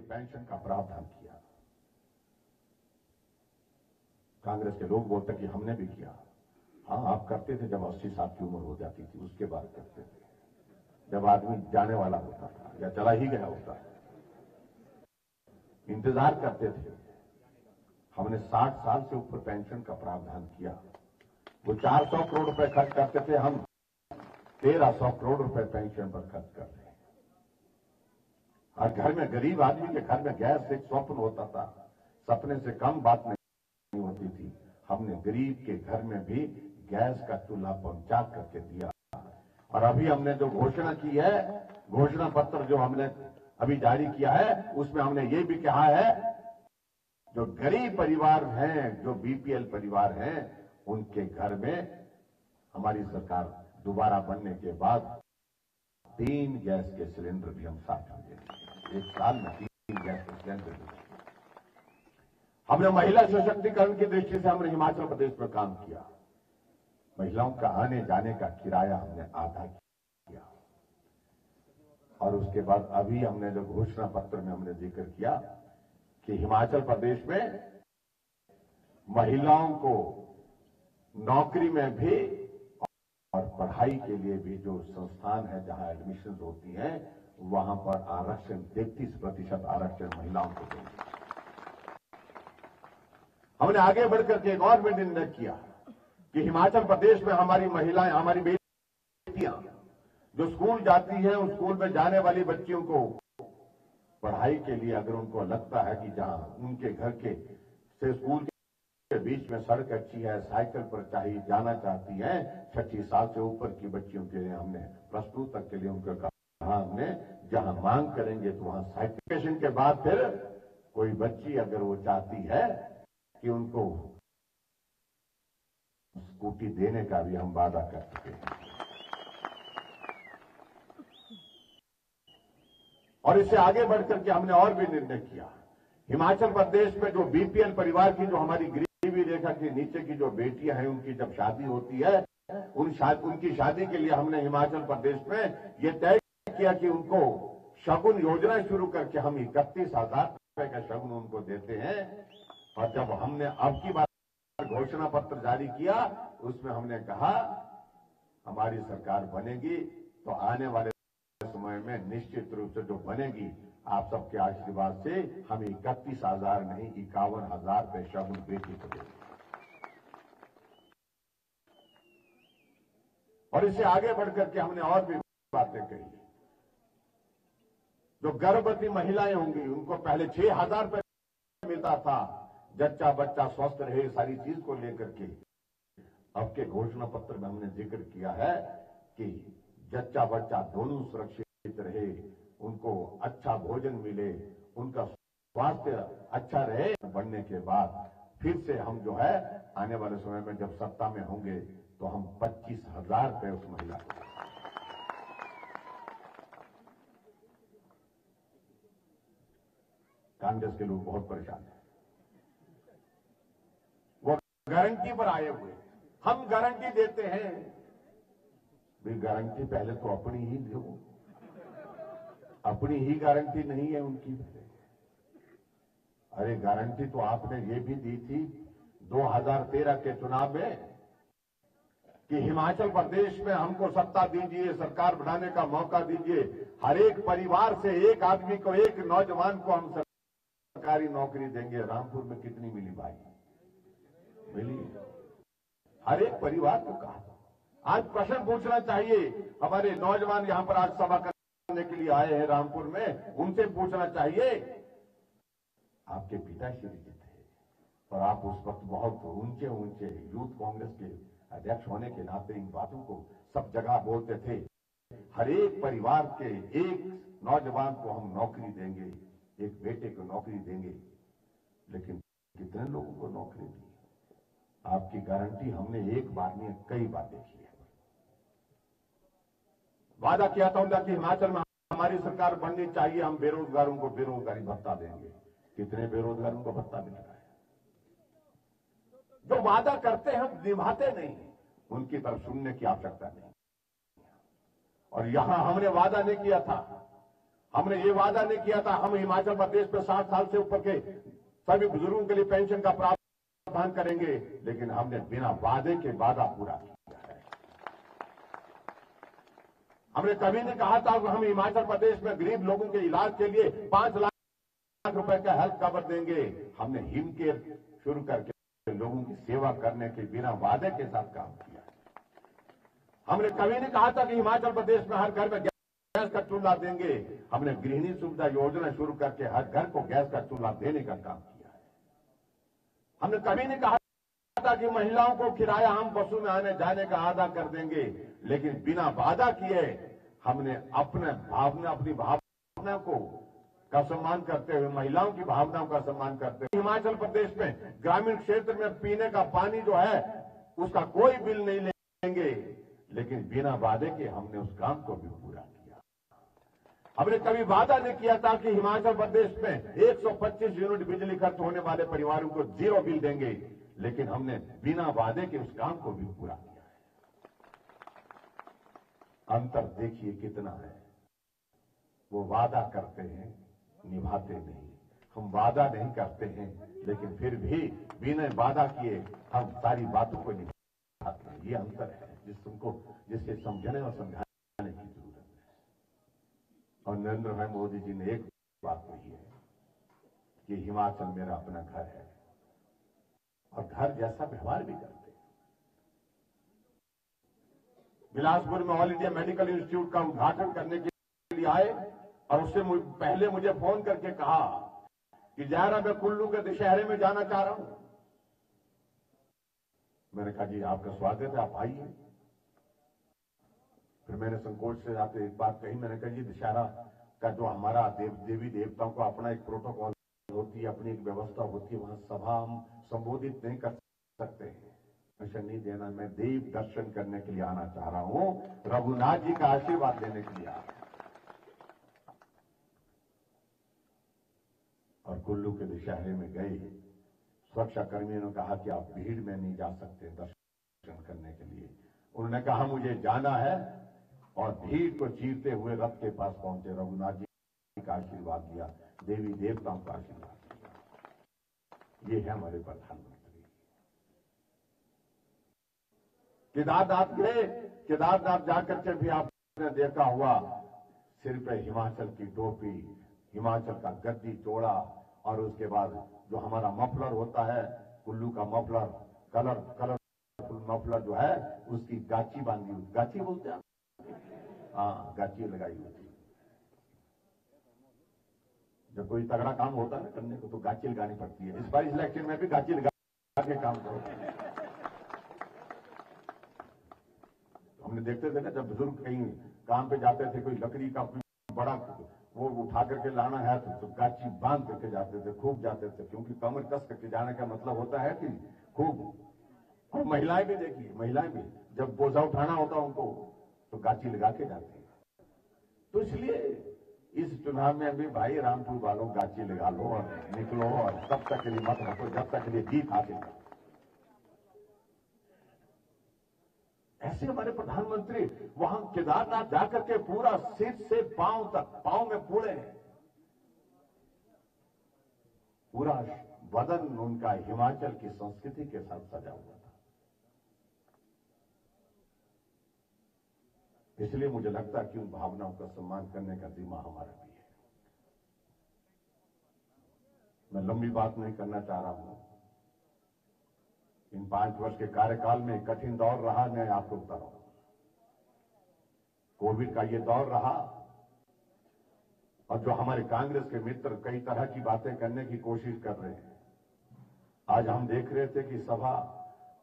Pension का प्रावधान किया। कांग्रेस के लोग बोलते कि हमने भी किया। हाँ, आप करते थे जब 80 साल की उम्र हो जाती थी, उसके बाद करते थे, जब आदमी जाने वाला होता था या चला ही गया होता था, इंतजार करते थे। हमने 60 साल से ऊपर पेंशन का प्रावधान किया। वो 400 करोड़ रुपए खर्च करते थे, हम 1300 करोड़ रुपए पेंशन पर खर्च कर रहे हैं। और घर में गरीब आदमी के घर में गैस एक स्वप्न होता था, सपने से कम बात नहीं होती थी। हमने गरीब के घर में भी गैस का चूल्हा पहुंचा करके दिया। और अभी हमने जो घोषणा की है, घोषणा पत्र जो हमने अभी जारी किया है, उसमें हमने ये भी कहा है जो गरीब परिवार हैं, जो बीपीएल परिवार हैं, उनके घर में हमारी सरकार दोबारा बनने के बाद 3 गैस के सिलेंडर भी हम साथ में देंगे। 1 साल में 3 गैस के सिलेंडर देंगे। हमने महिला सशक्तिकरण की दृष्टि से हमने हिमाचल प्रदेश में काम किया। महिलाओं का आने जाने का किराया हमने आधा किया। और उसके बाद अभी हमने जो घोषणा पत्र में हमने जिक्र किया कि हिमाचल प्रदेश में महिलाओं को नौकरी में भी और पढ़ाई के लिए भी जो संस्थान है जहां एडमिशन होती हैं, वहां पर आरक्षण 33% आरक्षण महिलाओं को देंगे। हमने आगे बढ़कर के एक और भी निर्णय किया कि हिमाचल प्रदेश में हमारी महिलाएं, हमारी बेटियां जो स्कूल जाती हैं, उस स्कूल में जाने वाली बच्चियों को पढ़ाई के लिए अगर उनको लगता है कि जहां उनके घर के से स्कूल के बीच में सड़क अच्छी है, साइकिल पर चाहिए जाना चाहती हैं, 6 साल से ऊपर की बच्चियों के लिए हमने +2 तक के लिए उनको कहा, हमने जहां मांग करेंगे तो वहां साइकिल के बाद फिर कोई बच्ची अगर वो चाहती है कि उनको स्कूटी देने का भी हम वादा कर चुके हैं। और इससे आगे बढ़कर के हमने और भी निर्णय किया। हिमाचल प्रदेश में जो बीपीएल परिवार की, जो हमारी गरीबी रेखा के नीचे की जो बेटियां हैं, उनकी जब शादी होती है, उनकी शादी के लिए हमने हिमाचल प्रदेश में ये तय किया कि उनको शगुन योजना शुरू करके हम 31,000 रुपए का शगुन उनको देते हैं। और जब हमने अब की बार घोषणा पत्र जारी किया, उसमें हमने कहा हमारी सरकार बनेगी तो आने वाले समय में निश्चित रूप से जो बनेगी, आप सबके आशीर्वाद से हम 31,000 नहीं 51,000 रुपए शगुन बेटी को देंगे। और इससे आगे बढ़कर के हमने और भी बातें कही। जो गर्भवती महिलाएं होंगी, उनको पहले 6,000 रुपए मिलता था, जच्चा बच्चा स्वस्थ रहे, सारी चीज को लेकर के। अब के घोषणा पत्र में हमने जिक्र किया है कि जच्चा बच्चा दोनों सुरक्षित रहे, उनको अच्छा भोजन मिले, उनका स्वास्थ्य अच्छा रहे। बढ़ने के बाद फिर से हम जो है आने वाले समय में जब सत्ता में होंगे तो हम 25,000 रुपए उस महिला को देंगे। कांग्रेस के लोग बहुत परेशान हैं, वो गारंटी पर आए हुए। हम गारंटी देते हैं, भी गारंटी पहले तो अपनी ही दो, अपनी ही गारंटी नहीं है उनकी। अरे गारंटी तो आपने ये भी दी थी 2013 के चुनाव में कि हिमाचल प्रदेश में हमको सत्ता दीजिए, सरकार बनाने का मौका दीजिए, हर एक परिवार से एक आदमी को, एक नौजवान को हम सरकारी नौकरी देंगे। रामपुर में कितनी मिली भाई? मिली? हर एक परिवार को कहा। आज प्रश्न पूछना चाहिए, हमारे नौजवान यहां पर आज सभा करने के लिए आए हैं रामपुर में, उनसे पूछना चाहिए, आपके पिताश्री जी थे और आप उस वक्त बहुत ऊंचे ऊंचे यूथ कांग्रेस के अध्यक्ष होने के नाते इन बातों को सब जगह बोलते थे। हर एक परिवार के एक नौजवान को हम नौकरी देंगे, एक बेटे को नौकरी देंगे। लेकिन कितने लोगों को नौकरी दी? आपकी गारंटी हमने एक बार नहीं कई बार देखी है। वादा किया था कि हिमाचल में हमारी सरकार बननी चाहिए, हम बेरोजगारों को बेरोजगारी भत्ता देंगे। कितने बेरोजगारों को भत्ता मिल रहा है? जो वादा करते हैं हम निभाते नहीं, उनकी तरफ सुनने की आवश्यकता नहीं। और यहां हमने वादा नहीं किया था हमने ये वादा नहीं किया था हम हिमाचल प्रदेश में 60 साल से ऊपर के सभी बुजुर्गों के लिए पेंशन का प्रावधान करेंगे, लेकिन हमने बिना वादे के वादा पूरा किया है। हमने कभी नहीं कहा था कि हम हिमाचल प्रदेश में गरीब लोगों के इलाज के लिए 5 लाख रुपए का हेल्थ कवर देंगे। हमने हिम केयर शुरू करके लोगों की सेवा करने के बिना वादे के साथ काम किया। हमने कभी नहीं कहा था कि हिमाचल प्रदेश में हर घर में गैस का चूल्हा देंगे। हमने गृहिणी सुविधा योजना शुरू करके हर घर को गैस का चूल्हा देने का काम किया है। हमने कभी नहीं कहा था कि महिलाओं को किराया हम बसों में आने जाने का आधा कर देंगे, लेकिन बिना वादा किए हमने अपनी भावना का सम्मान करते हुए, महिलाओं की भावनाओं का सम्मान करते हुए हिमाचल प्रदेश में ग्रामीण क्षेत्र में पीने का पानी जो है उसका कोई बिल नहीं लेंगे, लेकिन बिना वादे के हमने उस काम को भी पूरा किया। हमने कभी वादा नहीं किया था कि हिमाचल प्रदेश में 125 यूनिट बिजली खर्च होने वाले परिवारों को 0 बिल देंगे, लेकिन हमने बिना वादे के उस काम को भी पूरा किया है। अंतर देखिए कितना है। वो वादा करते हैं, निभाते नहीं। हम वादा नहीं करते हैं, लेकिन फिर भी बिना वादा किए हम सारी बातों को निभाते हैं। ये अंतर है जिससे समझने और समझाने की जरूरत है। और नरेंद्र भाई मोदी जी ने एक बात कही है कि हिमाचल मेरा अपना घर है, और घर जैसा व्यवहार भी करते हैं। बिलासपुर में ऑल इंडिया मेडिकल इंस्टीट्यूट का उद्घाटन करने के लिए आए और उससे पहले मुझे फोन करके कहा कि जयरा मैं कुल्लू के दशहरे में जाना चाह रहा हूं। मैंने कहा जी आपका स्वागत है, आप आइए। फिर मैंने संकोच से जाते एक बात कही, मैंने कहा जी दशहरा का जो हमारा देवी देवताओं का अपना एक प्रोटोकॉल होती है, अपनी एक व्यवस्था होती है, वहां सभा हम संबोधित नहीं कर सकते हैं। परमिशन नहीं देना, मैं देव दर्शन करने के लिए आना चाह रहा हूं, रघुनाथ जी का आशीर्वाद लेने के लिए आ रहा हूं। और कुल्लू के दशहरे में गए, सुरक्षा कर्मियों ने कहा कि आप भीड़ में नहीं जा सकते दर्शन करने के लिए। उन्होंने कहा मुझे जाना है, और भीड़ को चीरते हुए रथ के पास पहुंचे, रघुनाथ जी का आशीर्वाद दिया, देवी देवताओं का आशीर्वाद दिया। ये है हमारे प्रधानमंत्री। केदारनाथ गए, केदारनाथ जाकर के भी आपने देखा हुआ सिर पे हिमाचल की टोपी, हिमाचल का गद्दी चोड़ा, और उसके बाद जो हमारा मफलर होता है, कुल्लू का मफलर, कलरफुल मफलर जो है, उसकी गाची बांधी हुई, गाची बोलते हैं, हाँ गाची लगाई हुई थी। जब कोई तगड़ा काम होता है ना करने को, तो गाची लगानी पड़ती है। इस बार इलेक्शन में भी गाची लगा के काम करो। हमने देखते थे ना, जब बुजुर्ग कहीं काम पे जाते थे, कोई लकड़ी का बड़ा वो उठा करके लाना है तो गाची बांध करके जाते थे, खूब जाते थे, क्योंकि कमर कस करके जाने का मतलब होता है कि खूब। और महिलाएं भी देखिए, महिलाएं भी जब बोझा उठाना होता उनको तो गाची लगा के जाती है। तो इसलिए इस चुनाव में भी भाई रामपुर वालों गाची लगा लो और निकलो, और तब तक के लिए मत रखो जब तक के लिए जीत हासिल करो। ऐसे हमारे प्रधानमंत्री वहां केदारनाथ जाकर के पूरा सिर से पांव तक, पांव में पूरे, पूरा बदन उनका हिमाचल की संस्कृति के साथ सजा हुआ था। इसलिए मुझे लगता है कि उन भावनाओं का सम्मान करने का जिम्मा हमारा भी है। मैं लंबी बात नहीं करना चाह रहा हूं। इन 5 वर्ष के कार्यकाल में कठिन दौर रहा, मैं आपको बता रहा हूं। कोविड का ये दौर रहा, और जो हमारे कांग्रेस के मित्र कई तरह की बातें करने की कोशिश कर रहे हैं। आज हम देख रहे थे कि सभा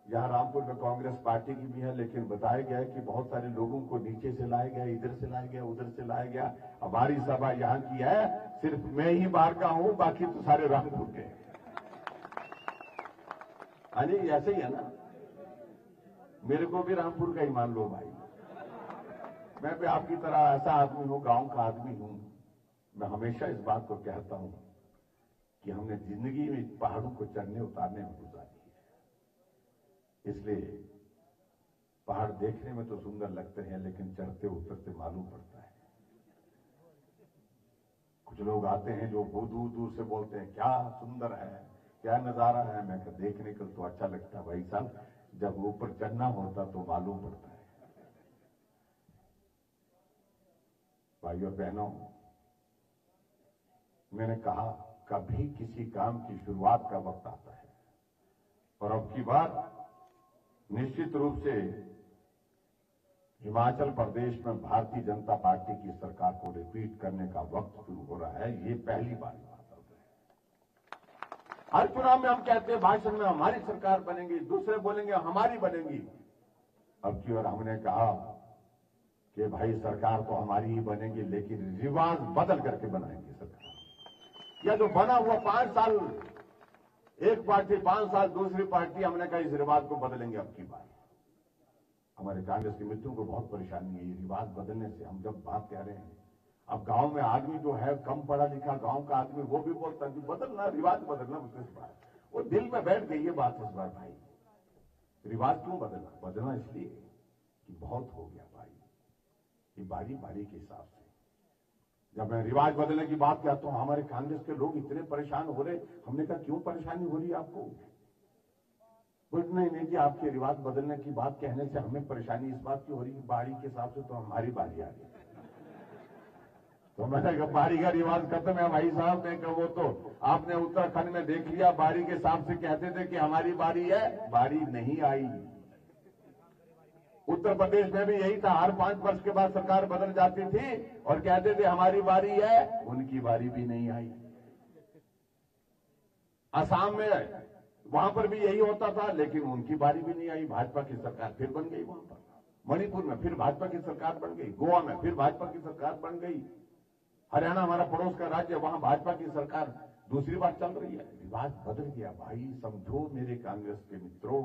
यहां रामपुर में कांग्रेस पार्टी की भी है, लेकिन बताया गया है कि बहुत सारे लोगों को नीचे से लाया गया, इधर से लाया गया, उधर से लाया गया। हमारी सभा यहां की है, सिर्फ मैं ही बाहर का हूं, बाकी तो सारे रामपुर के। हाँ जी, ऐसे ही है ना। मेरे को भी रामपुर का ही मान लो भाई। मैं भी आपकी तरह ऐसा आदमी हूं, गांव का आदमी हूं। मैं हमेशा इस बात को कहता हूं कि हमने जिंदगी में पहाड़ों को चढ़ने उतारने में गुजारी है। इसलिए पहाड़ देखने में तो सुंदर लगते हैं, लेकिन चढ़ते उतरते मालूम पड़ता है। कुछ लोग आते हैं जो बहुत दूर दूर से बोलते हैं क्या सुंदर है, क्या नजारा है। मैं देखने को तो अच्छा लगता है भाई साहब, जब ऊपर चढ़ना होता तो मालूम पड़ता है। भाइयों बहनों, मैंने कहा कभी किसी काम की शुरुआत का वक्त आता है, और अब की बार निश्चित रूप से हिमाचल प्रदेश में भारतीय जनता पार्टी की सरकार को रिपीट करने का वक्त शुरू हो रहा है। ये पहली बार बात हो रही है। हर चुनाव में हम कहते हैं भाषण में हमारी सरकार बनेगी, दूसरे बोलेंगे हमारी बनेगी। अब की बार हमने कहा कि भाई सरकार तो हमारी ही बनेगी, लेकिन रिवाज बदल करके बनाएंगे सरकार। या जो बना हुआ 5 साल एक पार्टी, 5 साल दूसरी पार्टी, हमने कहा इस रिवाज को बदलेंगे अब की बार। हमारे कांग्रेस के मित्रों को बहुत परेशानी है ये रिवाज बदलने से। हम जब बात कह रहे हैं, अब गांव में आदमी जो है कम पढ़ा लिखा गांव का आदमी, वो भी बोलता है बदलना, रिवाज बदलना। इस बार वो दिल में बैठ गई ये बात इस बार। भाई रिवाज क्यों बदलना? बदलना इसलिए कि बहुत हो गया भाई, ये बारी बारी के हिसाब से। जब मैं रिवाज बदलने की बात कहता हूं, हमारे कांग्रेस के लोग इतने परेशान हो रहे। हमने कहा क्यों परेशानी हो रही है आपको? बोल नहीं जी, आपके रिवाज बदलने की बात कहने से हमें परेशानी इस बात की हो रही है, बारी के हिसाब से तो हमारी बारी आ रही है। तो मैंने कहा बारी का रिवाज खत्म है भाई साहब। मैं कहा वो तो आपने उत्तराखंड में देख लिया, बारी के हिसाब से कहते थे कि हमारी बारी है, बारी नहीं आई। उत्तर प्रदेश में भी यही था, हर 5 वर्ष के बाद सरकार बदल जाती थी और कहते थे हमारी बारी है, उनकी बारी भी नहीं आई। असम में वहां पर भी यही होता था, लेकिन उनकी बारी भी नहीं आई। भाजपा की सरकार फिर बन गई वहां पर। मणिपुर में फिर भाजपा की सरकार बन गई, गोवा में फिर भाजपा की सरकार बन गई, हरियाणा हमारा पड़ोस का राज्य, वहां भाजपा की सरकार दूसरी बार चल रही है। रिवाज बदल गया भाई। समझो मेरे कांग्रेस के मित्रों,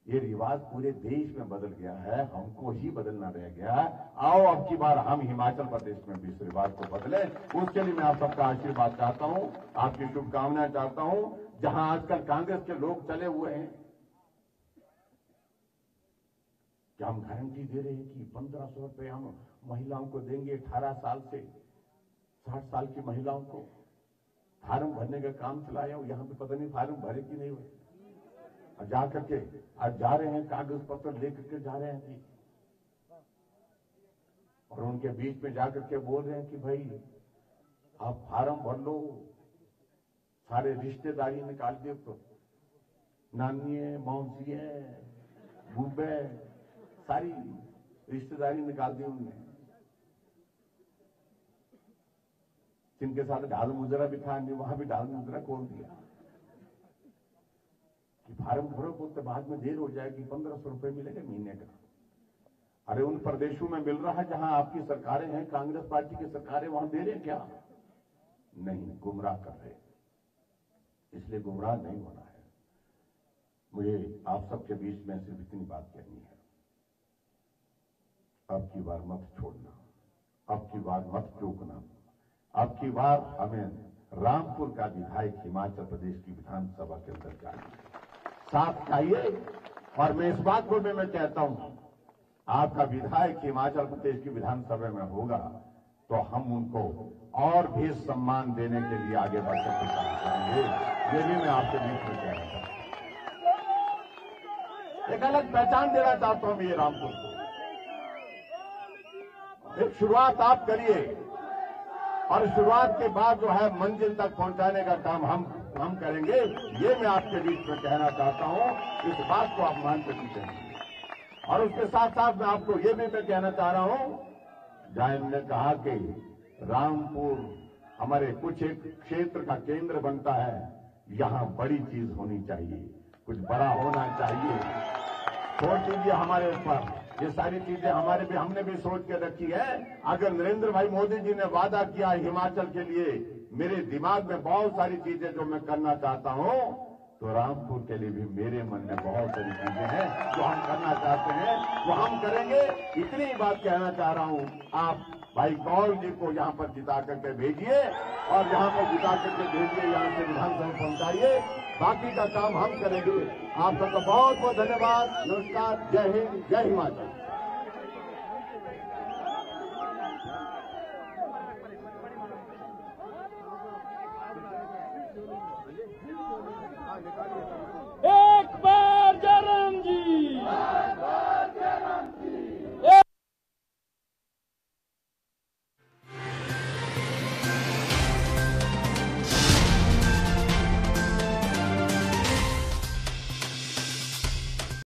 ये रिवाज पूरे देश में बदल गया है, हमको ही बदलना रह गया। आओ अब की बार हम हिमाचल प्रदेश में भी इस रिवाज को बदले। उसके लिए मैं आप सबका आशीर्वाद चाहता हूं, आपकी शुभकामनाएं चाहता हूं। जहां आजकल कांग्रेस के लोग चले हुए हैं कि हम गारंटी दे रहे हैं कि 1500 रुपए हम महिलाओं को देंगे, 18 साल से 60 साल की महिलाओं को। फार्म भरने का काम चलाया हूं, यहां पे पता नहीं फार्म भरे कि नहीं हुए। जा करके आज जा रहे हैं, कागज पत्र लेकर के जा रहे हैं जी, और उनके बीच में जाकर के बोल रहे हैं कि भाई आप फार्म भर लो। सारे रिश्तेदारी निकाल दिए, तो नानी है, मौसी है, बूबे, सारी रिश्तेदारी निकाल दी उनने। जिनके साथ ढाल मुजरा भी था, वहां भी ढाल मुजरा खोल दिया कि फार्म भरो, तो बाद में देर हो जाएगी, 1500 रुपए मिलेगा महीने का। अरे उन प्रदेशों में मिल रहा है जहां आपकी सरकारें हैं, कांग्रेस पार्टी की सरकारें, वहां दे रहे क्या? नहीं, गुमराह कर रहे। इसलिए गुमराह नहीं होना है। मुझे आप सबके बीच में सिर्फ इतनी बात कहनी है, अब की बार मत छोड़ना, अब की बार मत चूकना। अब की बार हमें रामपुर का विधायक हिमाचल प्रदेश की विधानसभा के अंदर चाहिए, साथ चाहिए। और मैं इस बात को भी मैं कहता हूं, आपका विधायक हिमाचल प्रदेश की विधानसभा में होगा तो हम उनको और भी सम्मान देने के लिए आगे बढ़ करके काम करेंगे। ये भी मैं आपके बीच में कह रहा हूं। एक अलग पहचान देना चाहता हूं ये रामपुर को। एक शुरुआत आप करिए, और शुरुआत के बाद जो है मंजिल तक पहुंचाने का काम हम करेंगे। ये मैं आपके बीच में कहना चाहता हूं, इस बात को आप मान कर कीजिए। और उसके साथ साथ मैं आपको ये भी मैं कहना चाह रहा हूं, जहां ने कहा कि रामपुर हमारे कुछ एक क्षेत्र का केंद्र बनता है, यहां बड़ी चीज होनी चाहिए, कुछ बड़ा होना चाहिए। छोड़ दीजिए हमारे ऊपर, ये सारी चीजें हमारे भी, हमने भी सोच के रखी है। अगर नरेंद्र भाई मोदी जी ने वादा किया हिमाचल के लिए, मेरे दिमाग में बहुत सारी चीजें जो मैं करना चाहता हूं, तो रामपुर के लिए भी मेरे मन में बहुत सारी चीजें हैं जो हम करना चाहते हैं, वो हम करेंगे। इतनी ही बात कहना चाह रहा हूं। आप भाई गौर जी को यहां पर जिता करके भेजिए, और यहां पर जिता करके भेजिए, यहां से विधानसभा पहुंचाइए, बाकी का काम हम करेंगे। आप सबका बहुत बहुत धन्यवाद। नमस्कार, जय हिंद, जय हिमाचल। निकालिए